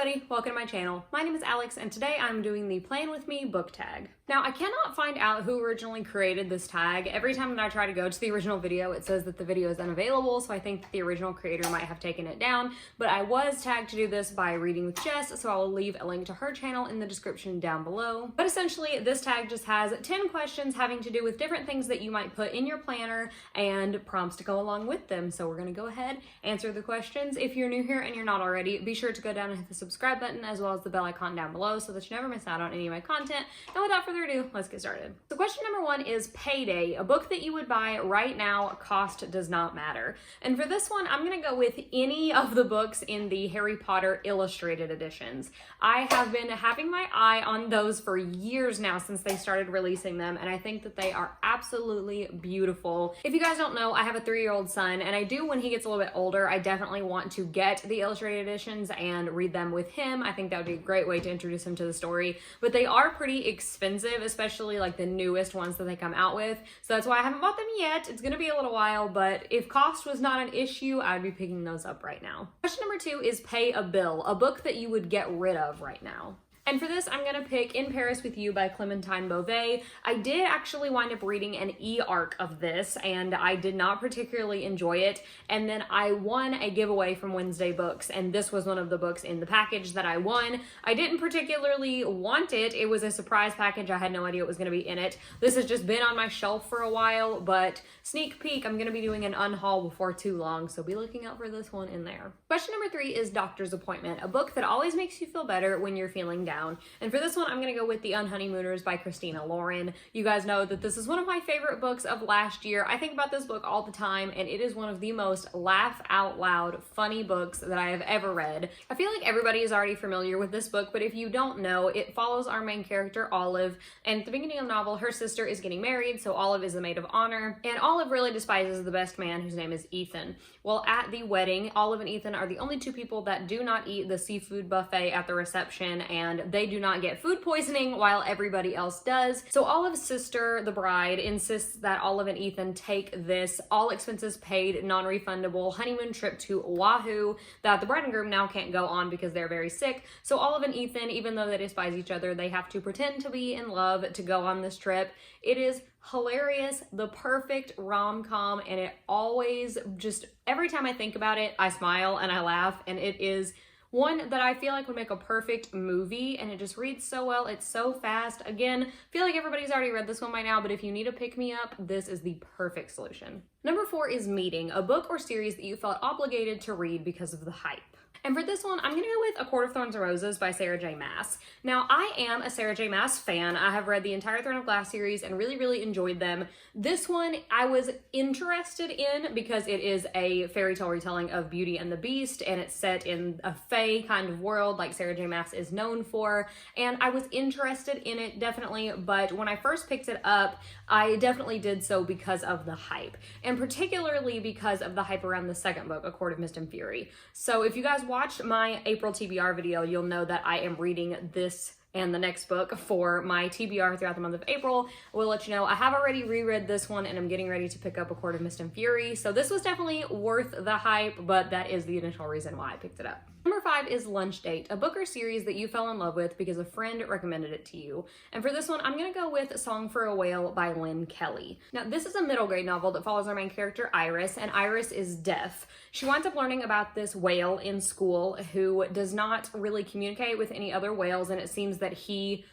everybody, welcome to my channel. My name is Alex and today I'm doing the Plan With Me book tag. Now I cannot find out who originally created this tag. Every time that I try to go to the original video it says that the video is unavailable, so I think that the original creator might have taken it down, but I was tagged to do this by Reading with Jess, so I will leave a link to her channel in the description down below. But essentially this tag just has 10 questions having to do with different things that you might put in your planner and prompts to go along with them. So we're going to go ahead, answer the questions. If you're new here and you're not already, be sure to go down and hit the subscribe button as well as the bell icon down below so that you never miss out on any of my content. And without further ado, let's get started. So question number 1 is Payday, a book that you would buy right now. Cost does not matter. And for this one, I'm going to go with any of the books in the Harry Potter illustrated editions. I have been having my eye on those for years now since they started releasing them, and I think that they are absolutely beautiful. If you guys don't know, I have a 3-year-old son, and I do, when he gets a little bit older, I definitely want to get the illustrated editions and read them with him. I think that would be a great way to introduce him to the story, but they are pretty expensive, especially like the newest ones that they come out with. So that's why I haven't bought them yet. It's gonna be a little while, but if cost was not an issue, I'd be picking those up right now. Question number 2 is Pay a Bill, a book that you would get rid of right now. And for this, I'm going to pick In Paris with You by Clementine Beauvais. I did actually wind up reading an e-arc of this, and I did not particularly enjoy it. And then I won a giveaway from Wednesday Books, and this was one of the books in the package that I won. I didn't particularly want it. It was a surprise package. I had no idea it was going to be in it. This has just been on my shelf for a while, but sneak peek, I'm going to be doing an unhaul before too long, so be looking out for this one in there. Question number 3 is Doctor's Appointment, a book that always makes you feel better when you're feeling down. And for this one, I'm going to go with The Unhoneymooners by Christina Lauren. You guys know that this is one of my favorite books of last year. I think about this book all the time, and it is one of the most laugh out loud funny books that I have ever read. I feel like everybody is already familiar with this book, but if you don't know, it follows our main character, Olive, and at the beginning of the novel, her sister is getting married, so Olive is the maid of honor, and Olive really despises the best man, whose name is Ethan. Well, at the wedding, Olive and Ethan are the only 2 people that do not eat the seafood buffet at the reception, and they do not get food poisoning while everybody else does. So Olive's sister, the bride, insists that Olive and Ethan take this all expenses paid, non-refundable honeymoon trip to Oahu that the bride and groom now can't go on because they're very sick. So Olive and Ethan, even though they despise each other, they have to pretend to be in love to go on this trip. It is hilarious, the perfect rom-com, and it always just, every time I think about it, I smile and I laugh, and it is one that I feel like would make a perfect movie, and it just reads so well. It's so fast. Again, I feel like everybody's already read this one by now, but if you need a pick-me-up, this is the perfect solution. Number 4 is Meeting, a book or series that you felt obligated to read because of the hype. And for this one, I'm going to go with A Court of Thorns and Roses by Sarah J. Maas. Now, I am a Sarah J. Maas fan. I have read the entire Throne of Glass series and really enjoyed them. This one I was interested in because it is a fairy tale retelling of Beauty and the Beast, and it's set in a fae kind of world like Sarah J. Maas is known for. And I was interested in it, definitely, but when I first picked it up, I definitely did so because of the hype, and particularly because of the hype around the second book, A Court of Mist and Fury. So if you guys watched my April TBR video, you'll know that I am reading this and the next book for my TBR throughout the month of April. I will let you know I have already reread this one, and I'm getting ready to pick up A Court of Mist and Fury. So this was definitely worth the hype, but that is the initial reason why I picked it up. Number 5 is Lunch Date, a book or series that you fell in love with because a friend recommended it to you. And for this one, I'm going to go with Song for a Whale by Lynn Kelly. Now, this is a middle grade novel that follows our main character, Iris, and Iris is deaf. She winds up learning about this whale in school who does not really communicate with any other whales, and it seems that he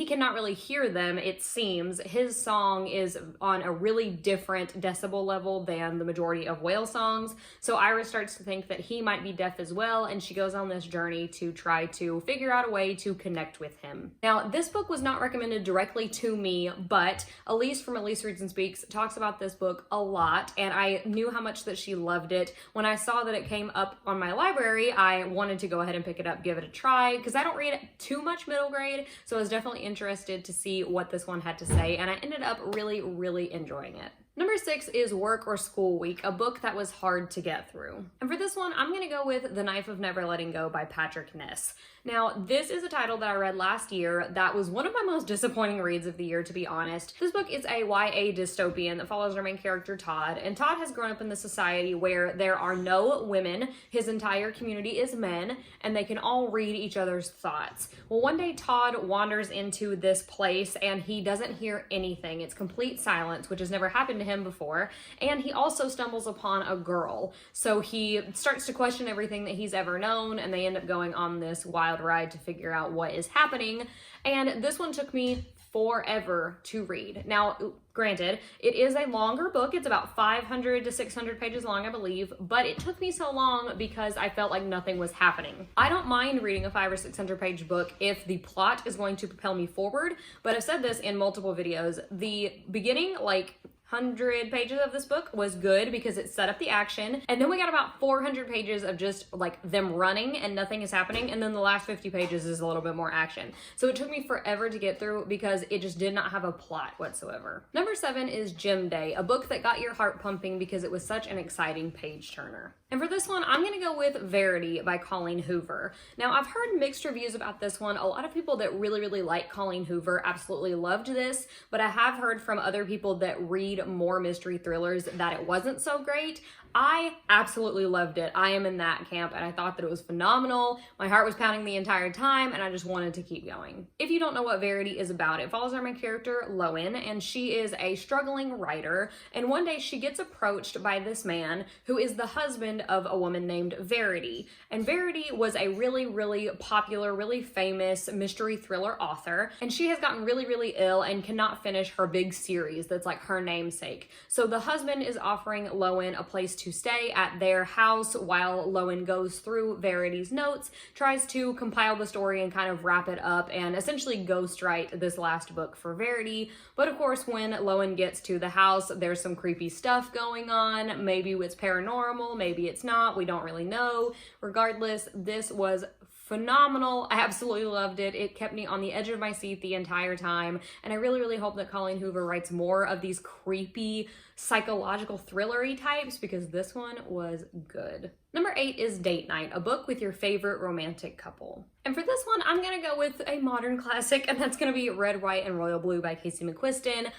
cannot really hear them, it seems. His song is on a really different decibel level than the majority of whale songs. So Iris starts to think that he might be deaf as well, and she goes on this journey to try to figure out a way to connect with him. Now, this book was not recommended directly to me, but Elise from Elise Reads and Speaks talks about this book a lot, and I knew how much that she loved it. When I saw that it came up on my library, I wanted to go ahead and pick it up, give it a try, because I don't read too much middle grade, so I was definitely interested to see what this one had to say, and I ended up really enjoying it. Number 6 is Work or School Week, a book that was hard to get through. And for this one, I'm going to go with The Knife of Never Letting Go by Patrick Ness. Now, this is a title that I read last year that was one of my most disappointing reads of the year, to be honest. This book is a YA dystopian that follows our main character, Todd, and Todd has grown up in this society where there are no women, his entire community is men, and they can all read each other's thoughts. Well, one day Todd wanders into this place and he doesn't hear anything. It's complete silence, which has never happened to him before, and he also stumbles upon a girl. So he starts to question everything that he's ever known, and they end up going on this wild ride to figure out what is happening. And this one took me forever to read. Now, granted, it is a longer book. It's about 500 to 600 pages long, I believe, but it took me so long because I felt like nothing was happening. I don't mind reading a 500 or 600 page book if the plot is going to propel me forward, but I've said this in multiple videos. The beginning, 100 pages of this book was good because it set up the action, and then we got about 400 pages of just them running and nothing is happening, and then the last 50 pages is a little bit more action. So it took me forever to get through because it just did not have a plot whatsoever. Number 7 is Gym Day, a book that got your heart pumping because it was such an exciting page turner. And for this one, I'm gonna go with Verity by Colleen Hoover. Now, I've heard mixed reviews about this one. A lot of people that really like Colleen Hoover absolutely loved this, but I have heard from other people that read more mystery thrillers that it wasn't so great. I absolutely loved it. I am in that camp, and I thought that it was phenomenal. My heart was pounding the entire time, and I just wanted to keep going. If you don't know what Verity is about, it follows our main character, Lowen, and she is a struggling writer, and one day she gets approached by this man who is the husband of a woman named Verity. And Verity was a really popular, really famous mystery thriller author, and she has gotten really ill and cannot finish her big series that's like her namesake. So the husband is offering Lowen a place to stay at their house while Lowen goes through Verity's notes, tries to compile the story and kind of wrap it up and essentially ghostwrite this last book for Verity. But of course, when Lowen gets to the house, there's some creepy stuff going on. Maybe it's paranormal, maybe it's not, we don't really know. Regardless, this was phenomenal. I absolutely loved it. It kept me on the edge of my seat the entire time, and I really hope that Colleen Hoover writes more of these creepy psychological thrillery types because this one was good. Number 8 is Date Night, a book with your favorite romantic couple. And for this one, I'm gonna go with a modern classic, and that's gonna be Red, White, and Royal Blue by Casey McQuiston.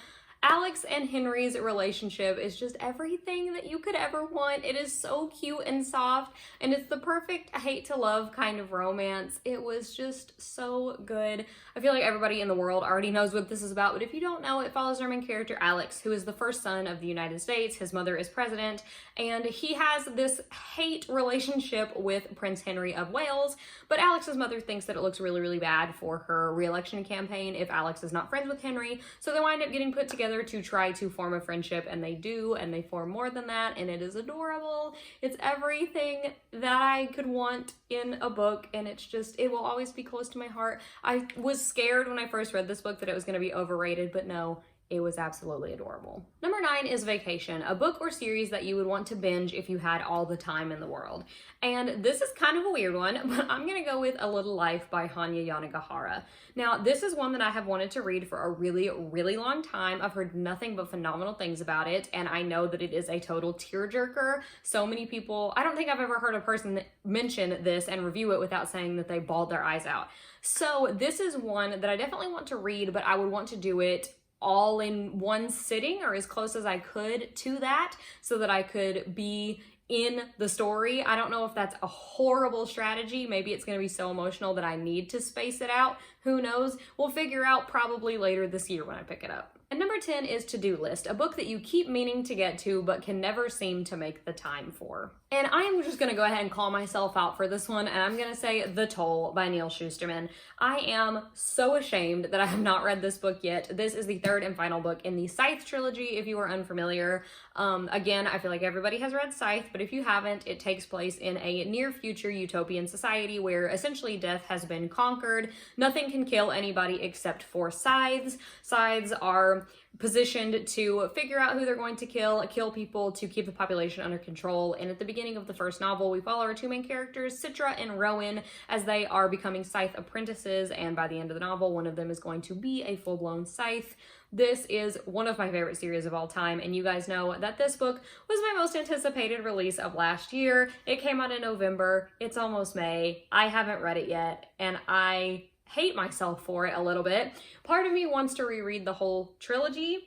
Alex and Henry's relationship is just everything that you could ever want. It is so cute and soft, and it's the perfect hate to love kind of romance. It was just so good. I feel like everybody in the world already knows what this is about, but if you don't know, it follows our main character, Alex, who is the first son of the United States. His mother is president, and he has this hate relationship with Prince Henry of Wales, but Alex's mother thinks that it looks really bad for her re-election campaign if Alex is not friends with Henry, so they wind up getting put together to try to form a friendship, and they do, and they form more than that, and it is adorable. It's everything that I could want in a book, and it's just, it will always be close to my heart. I was scared when I first read this book that it was going to be overrated, but no, it was absolutely adorable. Number 9 is Vacation, a book or series that you would want to binge if you had all the time in the world. And this is kind of a weird one, but I'm gonna go with A Little Life by Hanya Yanagihara. Now, this is one that I have wanted to read for a really long time. I've heard nothing but phenomenal things about it, and I know that it is a total tearjerker. So many people, I don't think I've ever heard a person mention this and review it without saying that they bawled their eyes out. So this is one that I definitely want to read, but I would want to do it all in one sitting or as close as I could to that so that I could be in the story. I don't know if that's a horrible strategy. Maybe it's going to be so emotional that I need to space it out. Who knows? We'll figure out probably later this year when I pick it up. And number 10 is To-Do List, a book that you keep meaning to get to but can never seem to make the time for. And I am just gonna go ahead and call myself out for this one, and I'm gonna say The Toll by Neil Shusterman. I am so ashamed that I have not read this book yet. This is the third and final book in the Scythe trilogy, if you are unfamiliar. Again, I feel like everybody has read Scythe, but if you haven't, it takes place in a near future utopian society where essentially death has been conquered. Nothing can kill anybody except for scythes. Scythes are are positioned to figure out who they're going to kill people to keep the population under control. And at the beginning of the first novel, we follow our two main characters, Citra and Rowan, as they are becoming scythe apprentices, and by the end of the novel, one of them is going to be a full-blown scythe. This is one of my favorite series of all time, and you guys know that this book was my most anticipated release of last year. It came out in November. It's almost May. I haven't read it yet, and I hate myself for it a little bit. Part of me wants to reread the whole trilogy.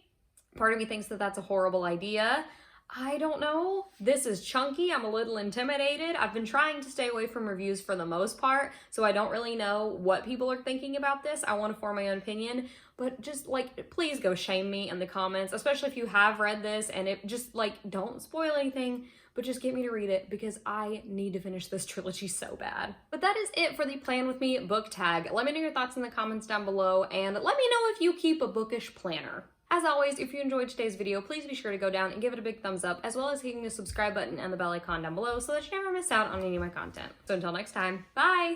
Part of me thinks that that's a horrible idea. I don't know. This is chunky. I'm a little intimidated. I've been trying to stay away from reviews for the most part, so I don't really know what people are thinking about this. I want to form my own opinion, but just like, please go shame me in the comments, especially if you have read this, and it just like, don't spoil anything, but just get me to read it because I need to finish this trilogy so bad. But that is it for the Plan With Me book tag. Let me know your thoughts in the comments down below, and let me know if you keep a bookish planner. As always, if you enjoyed today's video, please be sure to go down and give it a big thumbs up, as well as hitting the subscribe button and the bell icon down below so that you never miss out on any of my content. So until next time, bye!